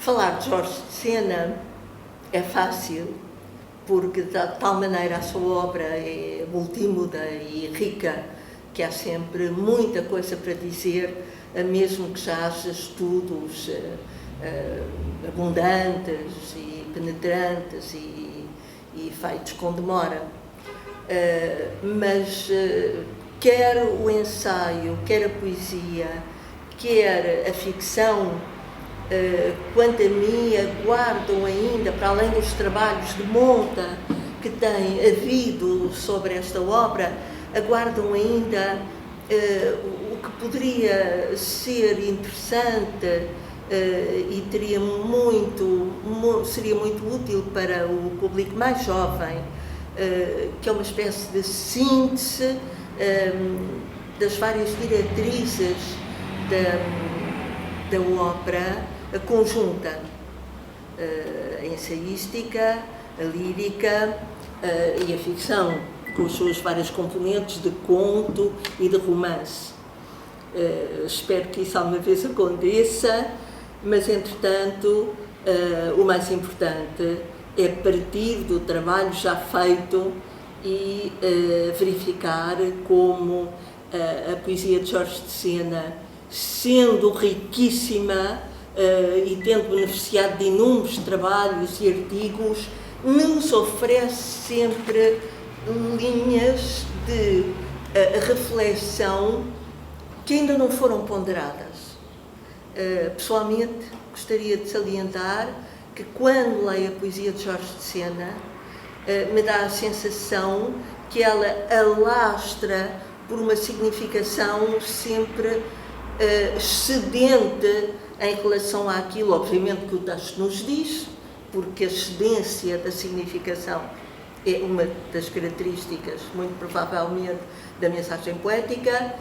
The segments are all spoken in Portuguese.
Falar de Jorge de Sena é fácil, porque de tal maneira a sua obra é multímoda e rica, que há sempre muita coisa para dizer, mesmo que já haja estudos abundantes e penetrantes e feitos com demora. Mas quer o ensaio, quer a poesia, quer a ficção, quanto a mim, aguardam ainda, para além dos trabalhos de monta que tem havido sobre esta obra, aguardam ainda o que poderia ser interessante e seria muito útil para o público mais jovem, que é uma espécie de síntese das várias diretrizes da ópera conjunta, a ensaística, a lírica e a ficção, com as suas várias componentes de conto e de romance. Espero que isso alguma vez aconteça, mas entretanto o mais importante é partir do trabalho já feito e verificar como a poesia de Jorge de Sena, sendo riquíssima e tendo beneficiado de inúmeros trabalhos e artigos, nos oferece sempre linhas de reflexão que ainda não foram ponderadas. Pessoalmente, gostaria de salientar que quando leio a poesia de Jorge de Sena, me dá a sensação que ela alastra por uma significação sempre excedente em relação àquilo, obviamente, que o texto nos diz, porque a excedência da significação é uma das características, muito provavelmente, da mensagem poética,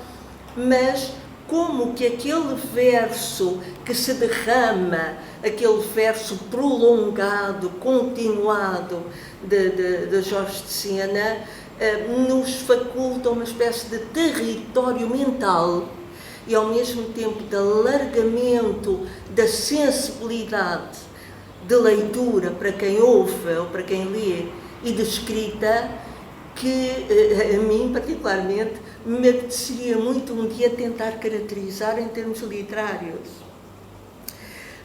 mas como que aquele verso que se derrama, aquele verso prolongado, continuado de Jorge de Sena, nos faculta uma espécie de território mental e ao mesmo tempo de alargamento da sensibilidade de leitura para quem ouve ou para quem lê e de escrita, que a mim particularmente me apeteceria muito um dia tentar caracterizar em termos literários.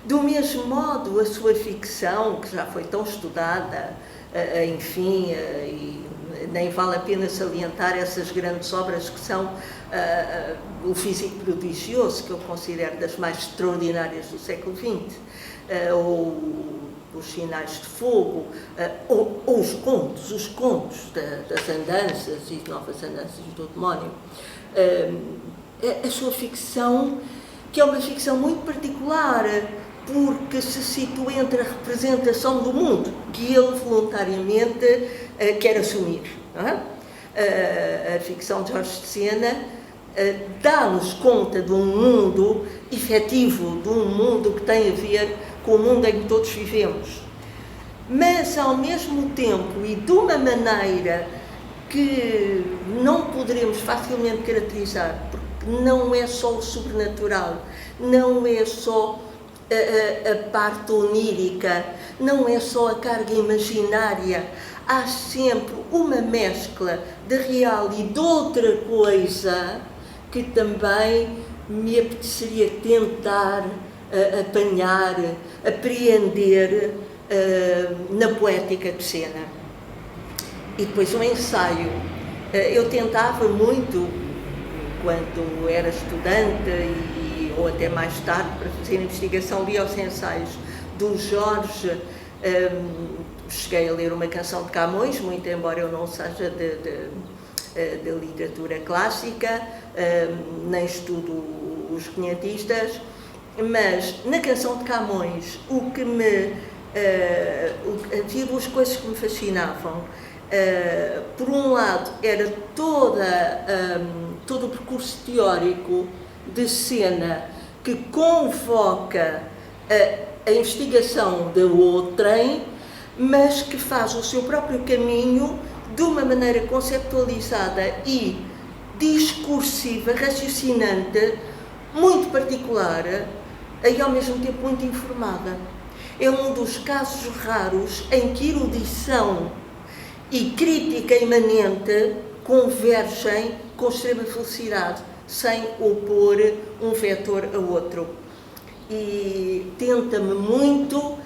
Do mesmo modo, a sua ficção, que já foi tão estudada, enfim, e nem vale a pena salientar essas grandes obras que são o Físico Prodigioso, que eu considero das mais extraordinárias do século XX, ou os Sinais de Fogo, ou os contos das andanças e novas andanças do demónio. A sua ficção, que é uma ficção muito particular, porque se situa entre a representação do mundo, que ele voluntariamente quer assumir. Não é? A ficção de Jorge de Sena dá-nos conta de um mundo efetivo, de um mundo que tem a ver com o mundo em que todos vivemos. Mas, ao mesmo tempo, e de uma maneira que não poderemos facilmente caracterizar, porque não é só o sobrenatural, não é só a parte onírica, não é só a carga imaginária, há sempre uma mescla de real e de outra coisa que também me apeteceria tentar apanhar, apreender na poética de Sena. E depois um ensaio. Eu tentava muito, quando era estudante ou até mais tarde, para fazer investigação, lia os ensaios do Jorge. Cheguei a ler uma canção de Camões, muito embora eu não seja de literatura clássica, nem estudo os quinhentistas, mas na canção de Camões havia duas coisas que me fascinavam. Por um lado, era todo o percurso teórico de Sena que convoca a investigação da outrem, mas que faz o seu próprio caminho de uma maneira conceptualizada e discursiva, raciocinante, muito particular e ao mesmo tempo muito informada. é um dos casos raros em que erudição e crítica imanente convergem com extrema velocidade, sem opor um vetor a outro. E tenta-me muito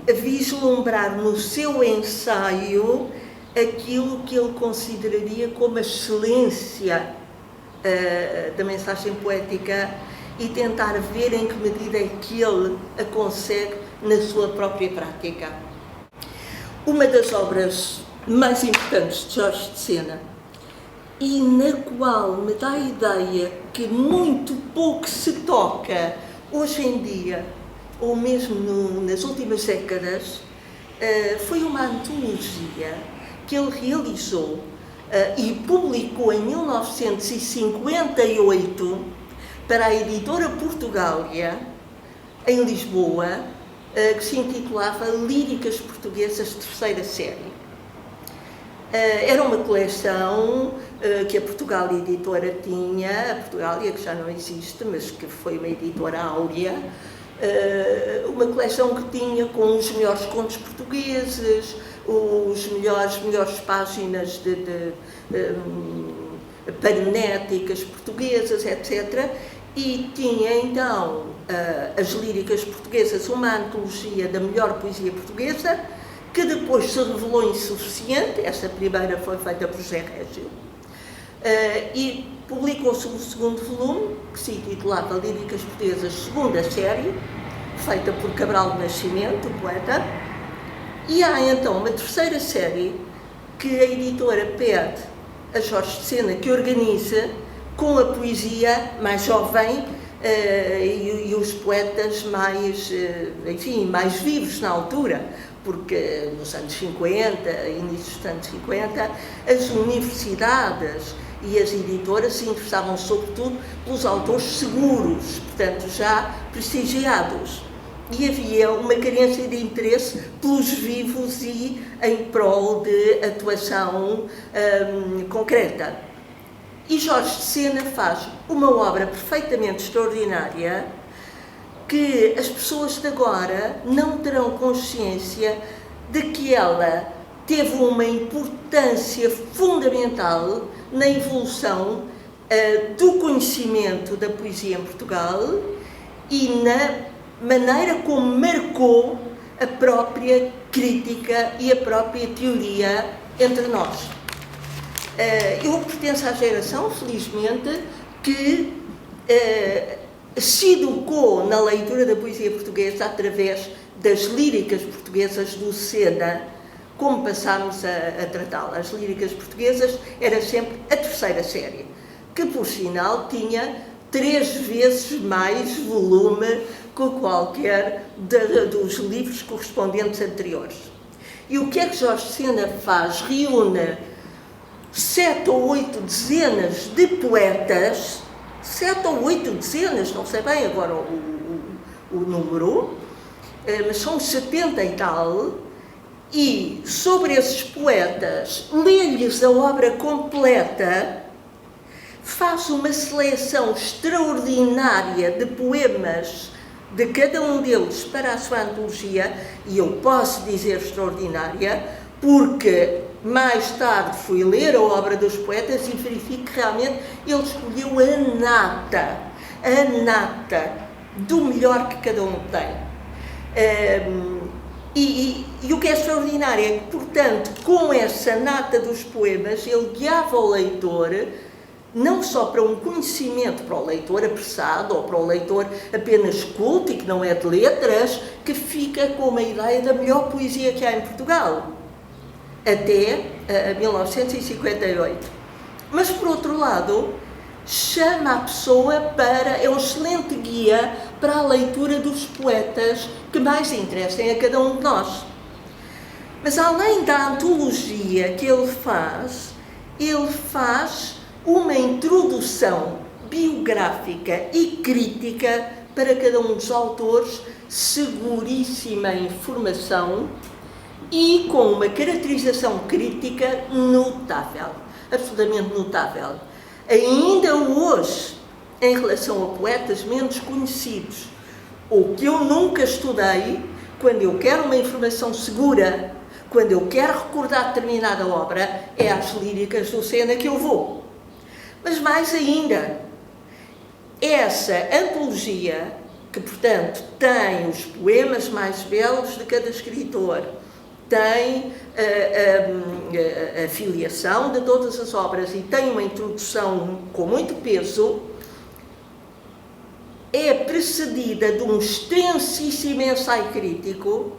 vislumbrar no seu ensaio aquilo que ele consideraria como a excelência da mensagem poética e tentar ver em que medida é que ele a consegue na sua própria prática. Uma das obras mais importantes de Jorge de Sena, e na qual me dá a ideia que muito pouco se toca hoje em dia, ou mesmo nas últimas décadas, foi uma antologia que ele realizou e publicou em 1958 para a editora Portugália, em Lisboa, que se intitulava Líricas Portuguesas Terceira Série. Era uma coleção que a Portugália Editora tinha, a Portugália que já não existe, mas que foi uma editora áurea, uma coleção que tinha com os melhores contos portugueses, os melhores páginas de paranéticas portuguesas, etc. E tinha então as Líricas Portuguesas, uma antologia da melhor poesia portuguesa, que depois se revelou insuficiente. Esta primeira foi feita por José Régio, e publicou-se o segundo volume, que se intitulava Líricas Portuguesas, segunda série, feita por Cabral de Nascimento, o poeta. E há então uma terceira série que a editora pede a Jorge de Sena que organize com a poesia mais jovem e os poetas mais, mais vivos na altura, porque nos anos 50, início dos anos 50, as universidades e as editoras se interessavam sobretudo pelos autores seguros, portanto já prestigiados. E havia uma carência de interesse pelos vivos e em prol de atuação concreta. E Jorge de Sena faz uma obra perfeitamente extraordinária que as pessoas de agora não terão consciência de que ela teve uma importância fundamental na evolução do conhecimento da poesia em Portugal e na maneira como marcou a própria crítica e a própria teoria entre nós. Eu pertenço à geração, felizmente, que se educou na leitura da poesia portuguesa através das líricas portuguesas do Sena, como passámos a tratá-las. As líricas portuguesas era sempre a terceira série, que por sinal tinha 3 vezes mais volume que qualquer dos livros correspondentes anteriores. E o que é que Jorge de Sena faz? Reúne 7 ou 8 dezenas de poetas, 7 ou 8 dezenas, não sei bem agora o número, mas são 70 e tal, e sobre esses poetas lê-lhes a obra completa, faz uma seleção extraordinária de poemas de cada um deles para a sua antologia, e eu posso dizer extraordinária, porque mais tarde fui ler a obra dos poetas e verifico que realmente ele escolheu a nata do melhor que cada um tem. E o que é extraordinário é que, portanto, com essa nata dos poemas, ele guiava o leitor não só para um conhecimento, para o leitor apressado ou para o leitor apenas culto e que não é de letras, que fica com uma ideia da melhor poesia que há em Portugal, até 1958. Mas, por outro lado, chama a pessoa é um excelente guia para a leitura dos poetas que mais interessem a cada um de nós. Mas, além da antologia que ele faz uma introdução biográfica e crítica para cada um dos autores, seguríssima informação e com uma caracterização crítica notável, absolutamente notável. Ainda hoje, em relação a poetas menos conhecidos, ou que eu nunca estudei, quando eu quero uma informação segura, quando eu quero recordar determinada obra, é às líricas do Sena que eu vou. Mas mais ainda, essa antologia, que portanto tem os poemas mais belos de cada escritor, tem a filiação de todas as obras e tem uma introdução com muito peso, é precedida de um extensíssimo ensaio crítico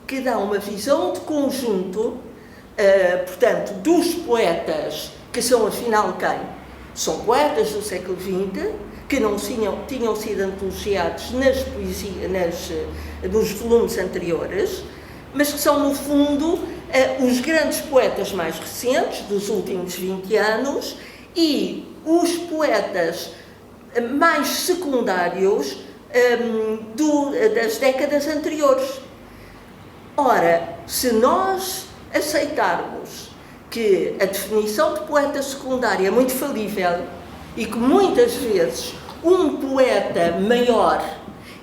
que dá uma visão de conjunto, portanto, dos poetas, que são afinal quem? São poetas do século XX, que não tinham sido antologiados nos volumes anteriores, mas que são, no fundo, os grandes poetas mais recentes, dos últimos 20 anos, e os poetas mais secundários das décadas anteriores. Ora, se nós aceitarmos que a definição de poeta secundário é muito falível e que muitas vezes um poeta maior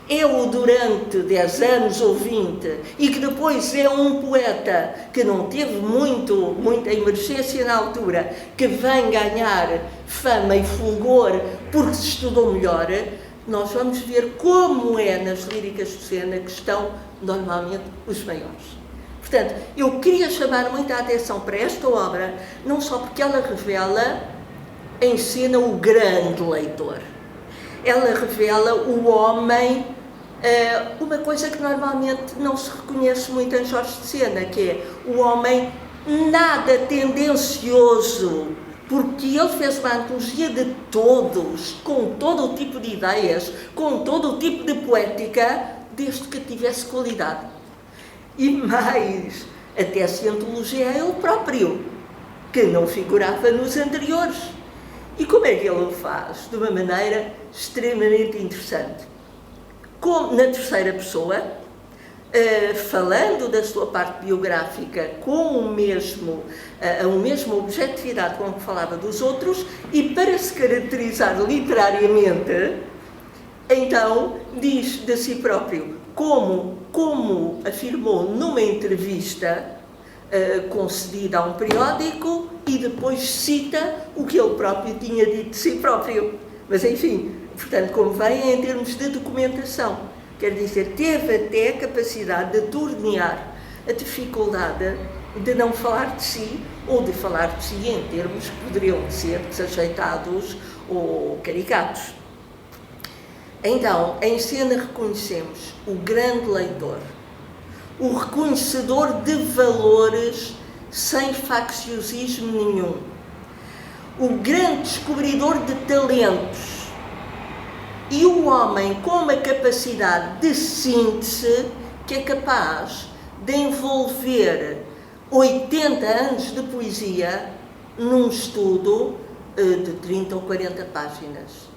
é o durante 10 anos ou 20 e que depois é um poeta que não teve muita emergência na altura, que vem ganhar fama e fulgor porque se estudou melhor, nós vamos ver como é nas líricas do Sena que estão normalmente os maiores. Portanto, eu queria chamar muita atenção para esta obra, não só porque ela revela em cena o grande leitor. Ela revela o homem, uma coisa que normalmente não se reconhece muito em Jorge de Sena, que é o homem nada tendencioso, porque ele fez uma antologia de todos, com todo o tipo de ideias, com todo o tipo de poética, desde que tivesse qualidade. E mais, até se antologia a ele próprio, que não figurava nos anteriores. E como é que ele o faz? De uma maneira extremamente interessante. Na terceira pessoa, falando da sua parte biográfica com a mesma objetividade com que falava dos outros, e para se caracterizar literariamente, então diz de si próprio, como afirmou numa entrevista concedida a um periódico, e depois cita o que ele próprio tinha dito de si próprio. Mas, enfim, portanto, convém em termos de documentação. Quer dizer, teve até a capacidade de tornear a dificuldade de não falar de si, ou de falar de si em termos que poderiam ser desajeitados ou caricatos. Então, em Sena reconhecemos o grande leitor, o reconhecedor de valores sem facciosismo nenhum, o grande descobridor de talentos e o homem com uma capacidade de síntese que é capaz de envolver 80 anos de poesia num estudo de 30 ou 40 páginas.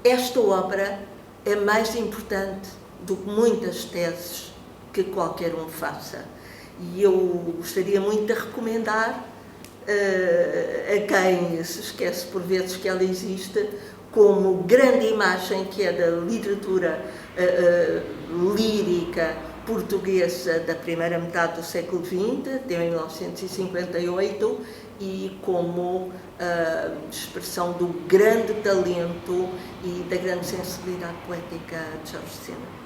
Esta obra é mais importante do que muitas teses que qualquer um faça. E eu gostaria muito de recomendar a quem se esquece por vezes que ela existe, como grande imagem que é da literatura lírica portuguesa da primeira metade do século XX, de 1958, e como expressão do grande talento e da grande sensibilidade poética de Jorge de Sena.